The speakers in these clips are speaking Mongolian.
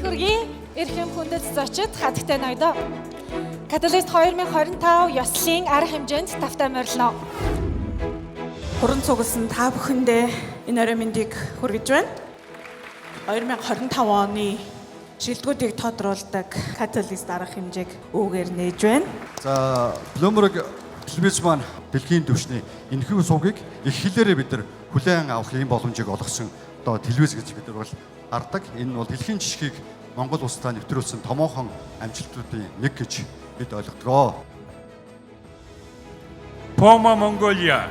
хүргэе. Эрхэм хүндэт зочид хатагтай ноёдоо. Каталист 2025 ёслолын арга хэмжээнд тавтай морилно. Хуран цугласан та бүхэндээ энэ орой мэндийг хүргэж байна. 2025 оны шилдэгүүдийг тодруулдаг каталист арга хэмжээг үүгээр нээж байна. За, Bloomberg телевиз маань дэлхийн түвшний энэхүү сувгийг их хэлээрээ бид нар хүлээн авах юм боломжийг олгосон одоо телевиз гэж бид нар бол хардаг. Энэ бол дэлхийн жишгийг Монгол улстай нэвтрүүлсэн томоохон амжилтуудын нэг гэж бид ойлгодгоо. Poma Mongolia.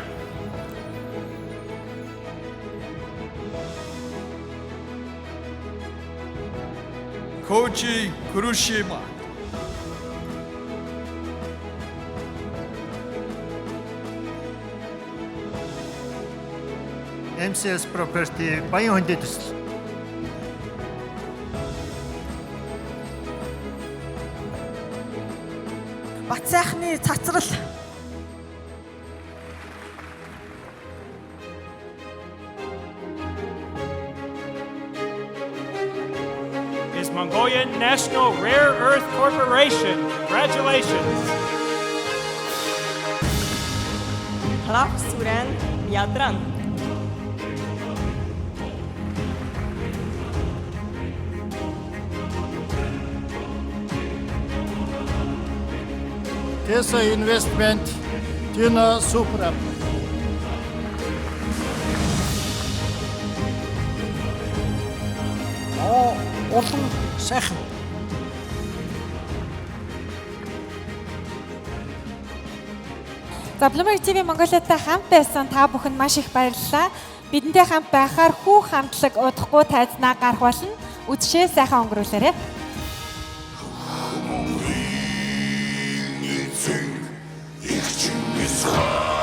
Kochi Kurushima. MCS Property Баян хөндөд төсөл. Бат сайхны цацрал. Is Mongolian National Rare Earth Corporation. Congratulations. Халаах сүрэн ядран. Tesa Investment Tuna Supra. Олон сайхан. За, Bloomberg TV Mongolia-тай хамт байсан та бүхэнд маш их баярлалаа. Бидэнтэй хамт байхаар хүүх хамтлаг удахгүй тайзнаа гарах болно. Үдшээ сайхан өнгөрүүлээрэй. Ich